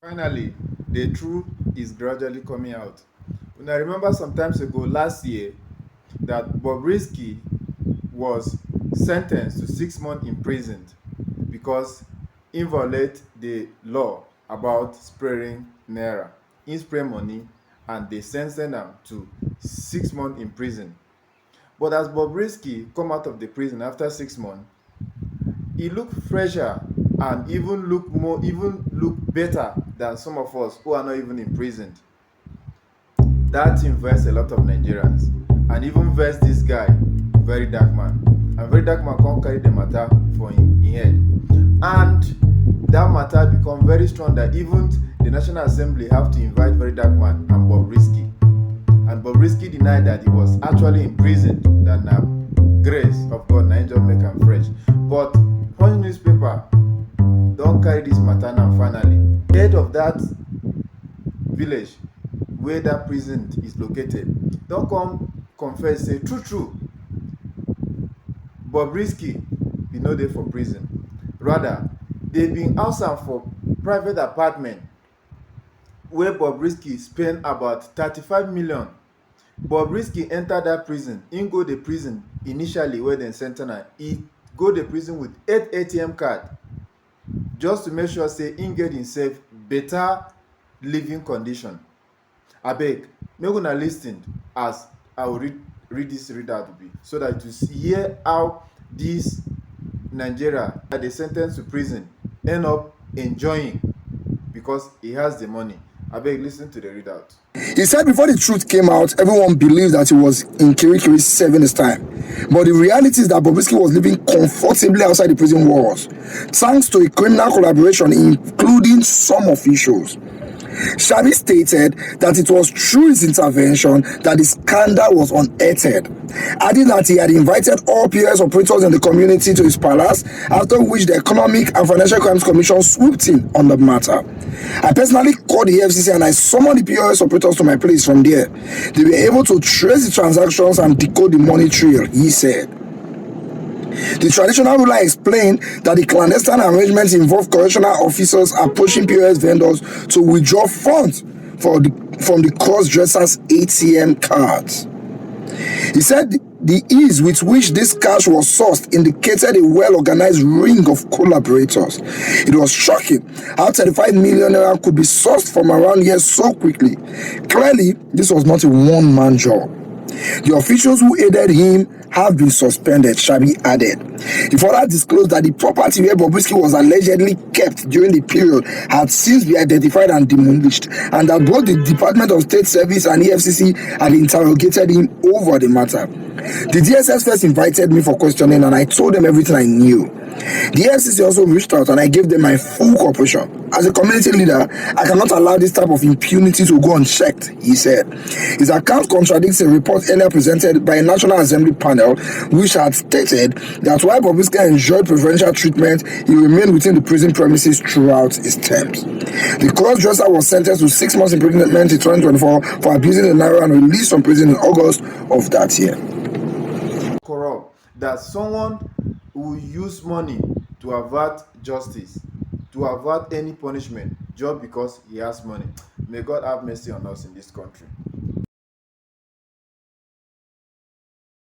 Finally, the truth is gradually coming out. When I remember some times ago last year that Bobrisky was sentenced to 6 months in prison because he violated the law about spraying naira. He spray money and they sentenced him to 6 months in prison. But as Bobrisky come out of the prison after 6 months, he look fresher and even look better than some of us who are not even imprisoned. That invests a lot of Nigerians and even vex this guy, very dark man. And very dark man can't carry the matter for him head. And that matter become very strong that even the National Assembly have to invite very dark man and Bobrisky. And Bobrisky denied that he was actually imprisoned, that now grace of God na just make am fresh. But Punch newspaper don carry this matter now finally. Head of that village where that prison is located don come confess say true Bobrisky bin no dey for prison, rather they bin house am for private apartment where Bobrisky spend about 35 million. Bobrisky enter that prison, him go the prison initially where dem sen ten ce am, he go the prison with 8 ATM card just to make sure say him get himself better living condition. Abeg, make una lis ten as I will read this readout be so that you hear how this Nigeria that dey sen ten ce to prison end up enjoying because he has the money. Abeg, lis ten to the readout. He said before the truth came out, everyone believed that he was in Kirikiri serving his time. But the reality is that Bobrisky was living comfortably outside the prison walls, thanks to a criminal collaboration including some officials. Shabi stated that it was through his intervention that the scandal was unearthed, adding that he had invited all POS operators in the community to his palace, after which the Economic and Financial Crimes Commission swooped in on the matter. I personally called the FCC and I summoned the POS operators to my place. From there, they were able to trace the transactions and decode the money trail, he said. The traditional ruler explained that the clandestine arrangements involve correctional officers approaching POS vendors to withdraw funds from the cross-dressers' ATM cards. He said the ease with which this cash was sourced indicated a well-organized ring of collaborators. It was shocking how 35 million naira could be sourced from around here so quickly. Clearly, this was not a one-man job. The officials who aided him have been suspended, Shabi added. He further disclosed that the property where Bobrisky was allegedly kept during the period had since been identified and demolished, and that both the Department of State Service and EFCC had interrogated him over the matter. The DSS first invited me for questioning and I told them everything I knew. The FCC also reached out and I gave them my full cooperation. As a community leader, I cannot allow this type of impunity to go unchecked, he said. His account contradicts a report earlier presented by a National Assembly panel which had stated that while Bobrisky enjoyed preferential treatment, he remained within the prison premises throughout his terms. The cross-dresser was sentenced to 6 months imprisonment in 2024 for abusing the naira and released from prison in August of that year. Corrupt that someone who use money to avert justice, to avert any punishment just because he has money. May God have mercy on us in this country.